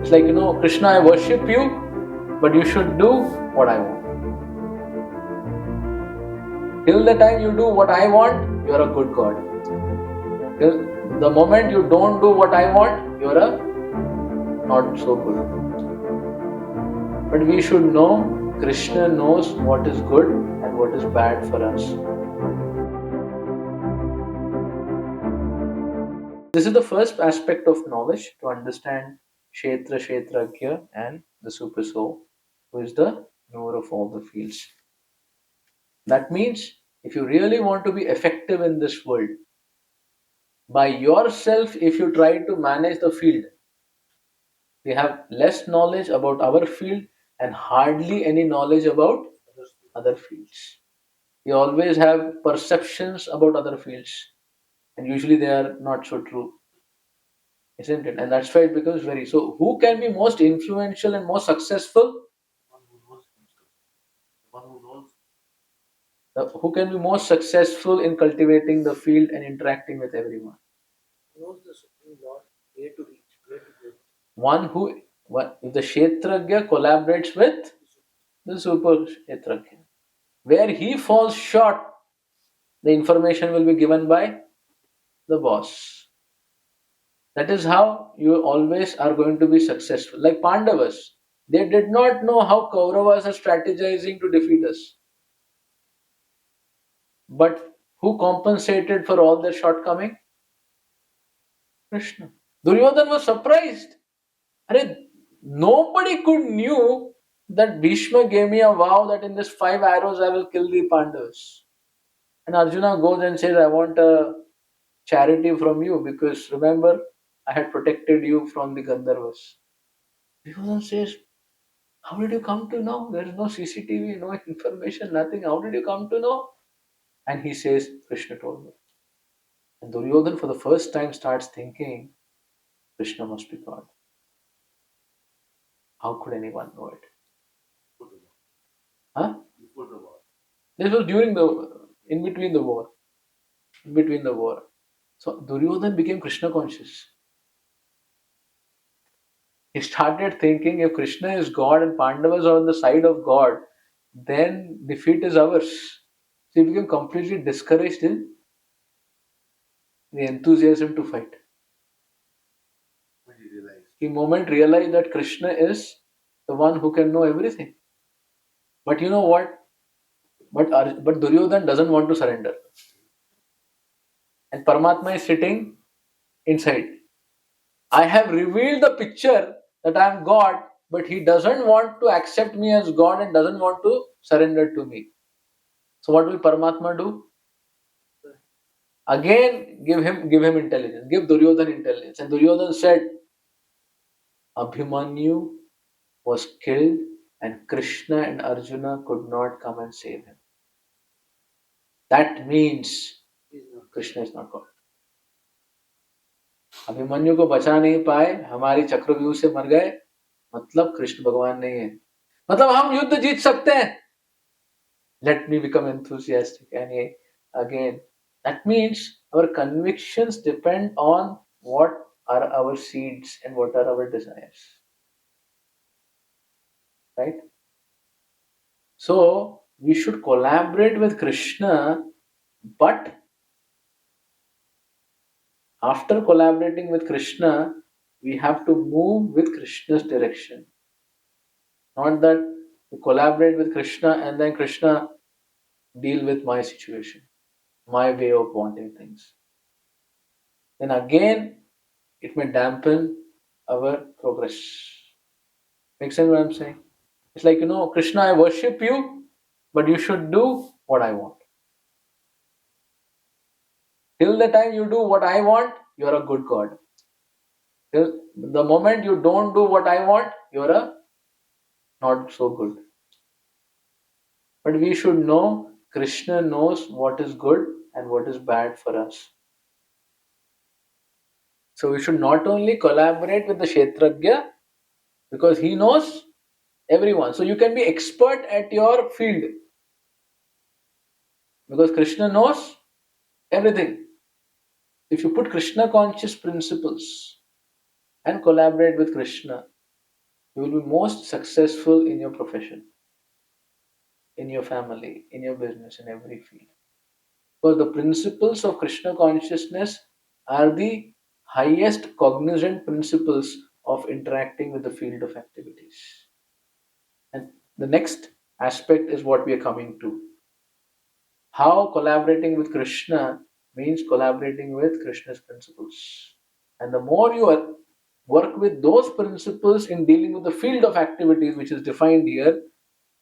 It's like, Krishna, I worship you, but you should do what I want. Till the time you do what I want, you are a good God. Till the moment you don't do what I want, you are a not so good. But we should know Krishna knows what is good and what is bad for us. This is the first aspect of knowledge, to understand Kshetra, Kshetragya and the Supersoul, who is the knower of all the fields. That means if you really want to be effective in this world, by yourself, if you try to manage the field, we have less knowledge about our field and hardly any knowledge about other fields. We always have perceptions about other fields, and usually they are not so true, isn't it? And that's why it becomes very. So, who can be most influential and most successful? Who can be most successful in cultivating the field and interacting with everyone? Knows the Supreme Lord where to reach, where to go. One who, if the Kshetragya collaborates with the Super Kshetragya, where he falls short, the information will be given by the boss. That is how you always are going to be successful. Like Pandavas, they did not know how Kauravas are strategizing to defeat us. But who compensated for all their shortcoming? Krishna. Duryodhana was surprised. Nobody could knew that Bhishma gave me a vow that in this 5 arrows I will kill the Pandavas. And Arjuna goes and says, I want a charity from you because remember, I had protected you from the Gandharvas. Duryodhana says, how did you come to know? There is no CCTV, no information, nothing. How did you come to know? And he says, Krishna told me. And Duryodhana for the first time starts thinking, Krishna must be God. How could anyone know it? Huh? This was in between the war. In between the war. So Duryodhana became Krishna conscious. He started thinking if Krishna is God and Pandavas are on the side of God, then defeat is ours. So he became completely discouraged in the enthusiasm to fight. The moment realized that Krishna is the one who can know everything. But you know what? But Duryodhana doesn't want to surrender. And Paramatma is sitting inside. I have revealed the picture that I am God, but he doesn't want to accept me as God and doesn't want to surrender to me. So what will Paramatma do? Again, give him intelligence. Give Duryodhana intelligence. And Duryodhana said, Abhimanyu was killed and Krishna and Arjuna could not come and save him. That means Krishna is not God. Abhimanyu को बचा नहीं पाए, हमारी चक्रव्यूह से मर गए, मतलब कृष्ण भगवान नहीं है, मतलब हम युद्ध जीत सकते हैं. Let me become enthusiastic. And again, that means our convictions depend on what are our seeds and what are our desires. Right? So, we should collaborate with Krishna, but after collaborating with Krishna, we have to move with Krishna's direction. Not that we collaborate with Krishna and then Krishna deal with my situation, my way of wanting things. Then again, it may dampen our progress. Make sense what I'm saying? It's like, Krishna, I worship you, but you should do what I want. Till the time you do what I want, you are a good God. Till the moment you don't do what I want, you are a not so good. But we should know Krishna knows what is good and what is bad for us. So we should not only collaborate with the Kshetragya because he knows everyone. So you can be expert at your field because Krishna knows everything. If you put Krishna conscious principles and collaborate with Krishna, You will be most successful in your profession, in your family, in your business, in every field. Because the principles of Krishna consciousness are the highest cognizant principles of interacting with the field of activities. And the next aspect is what we are coming to. How collaborating with Krishna means collaborating with Krishna's principles. And the more you work with those principles in dealing with the field of activities which is defined here,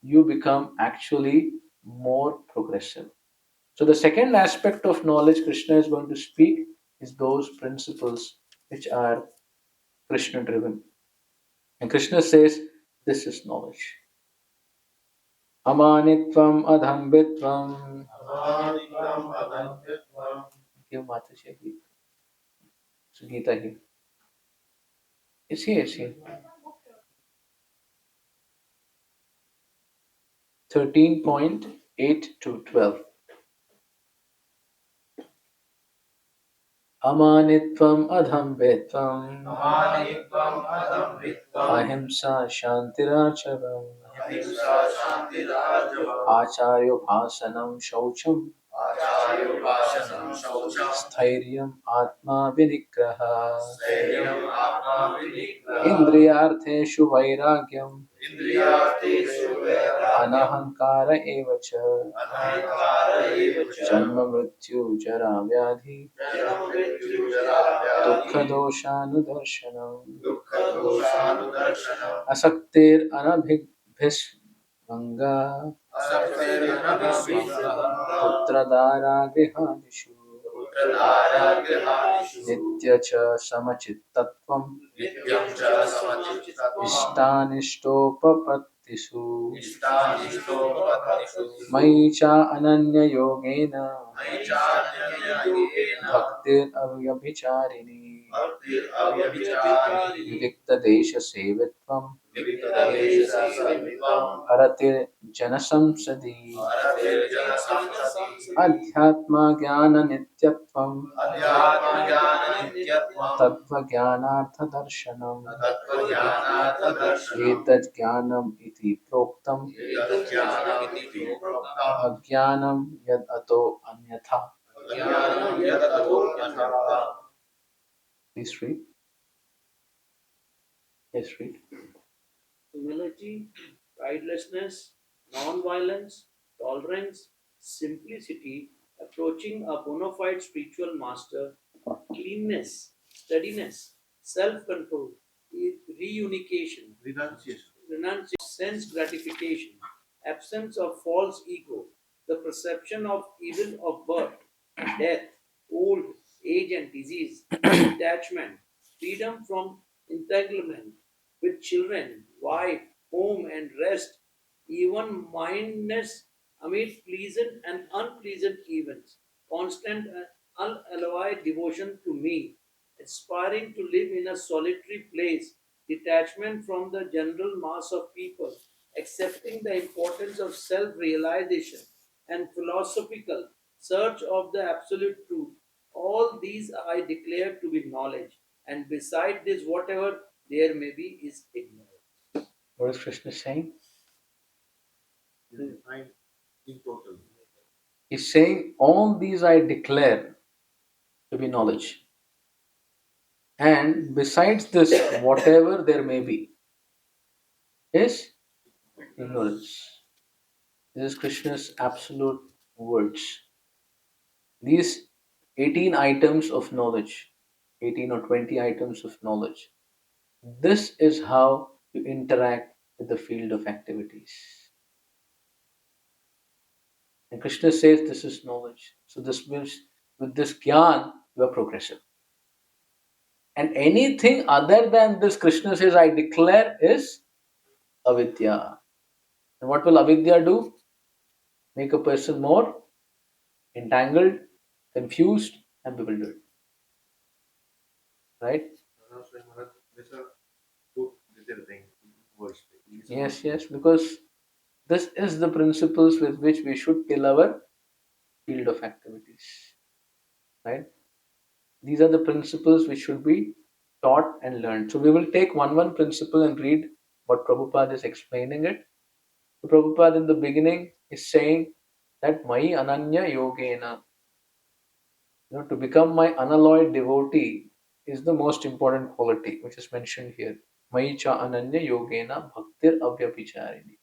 you become actually more progressive. So, the second aspect of knowledge Krishna is going to speak is those principles which are Krishna driven. And Krishna says, this is knowledge. Amanitvam adhambitvam. Give Mataji a Gita. So Gita here. Is here, is here. 13.8 to 12. Amanitvam adhambitvam. Ahimsa shantirachavam. Acharyo bhasanam shaucham. Sthiryam atma vinigraha. Indriyartheshu vairagyam. Anahankara evacha. Janma mrityu jara vyadhi. Dukkha doshanudarshanam. Asaktir anabhishvanga. Putradara grihadishu. Nitya cha samachittatvam. Ishtanistopapaddisu. Mayi cha ananya yogena. Bhaktir avyabhicharini. Vivikta desha sevitvam. Aratir janasamsadi. Adhyatma jnana nityatvam. Tattva jnanartha darshanam. Etat jnanam iti proktam. Ajnanam yad ato anyatha. Please read. Yes, read. Humility, pridelessness, non-violence, tolerance, simplicity, approaching a bona fide spiritual master, cleanness, steadiness, self-control, reunification, renunciation, sense gratification, absence of false ego, the perception of evil of birth, death, old age and disease, detachment, freedom from entanglement with children, wife, home and rest, even mindness amid pleasant and unpleasant events, constant and unalloyed devotion to me, aspiring to live in a solitary place, detachment from the general mass of people, accepting the importance of self realization, and philosophical search of the absolute truth. All these I declare to be knowledge, and beside this, whatever there may be is ignorance. What is Krishna saying? In total. He's saying all these I declare to be knowledge. And besides this, whatever there may be is ignorance. This is Krishna's absolute words. These 18 items of knowledge, 18 or 20 items of knowledge, this is how you interact with the field of activities. And Krishna says this is knowledge. So this means with this jnana, you are progressive. And anything other than this, Krishna says, I declare is avidya. And what will avidya do? Make a person more entangled, confused, and bewildered. Right? Yes, yes, because this is the principles with which we should till our field of activities. Right? These are the principles which should be taught and learned. So we will take one principle and read what Prabhupada is explaining it. So Prabhupada in the beginning is saying that Mai Ananya Yogena, to become my unalloyed devotee is the most important quality which is mentioned here. Mai Cha Ananya Yogena Bhaktir Avyabhicharini.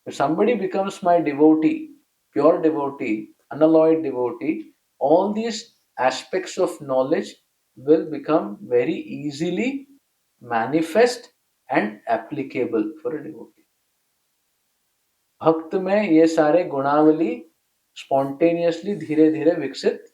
If somebody becomes my devotee, pure devotee, unalloyed devotee, all these aspects of knowledge will become very easily manifest and applicable for a devotee. भक्त में ये सारे गुणावली spontaneously धीरे धीरे विकसित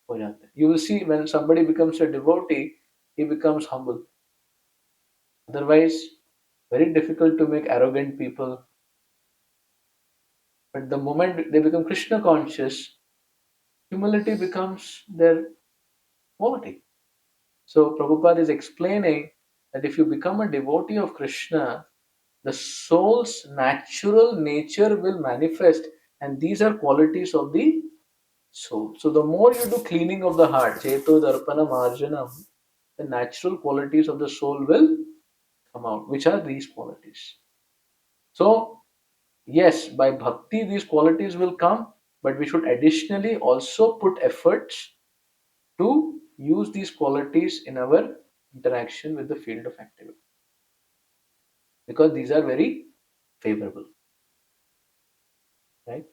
हो जाते हैं. You will see when somebody becomes a devotee, he becomes humble. Otherwise, very difficult to make arrogant people. But the moment they become Krishna conscious, humility becomes their quality. So Prabhupada is explaining that if you become a devotee of Krishna, the soul's natural nature will manifest, and these are qualities of the soul. So the more you do cleaning of the heart, Cheto Darpana Marjanam, the natural qualities of the soul will come out, which are these qualities. So yes, by bhakti these qualities will come, but we should additionally also put efforts to use these qualities in our interaction with the field of activity, because these are very favorable, right?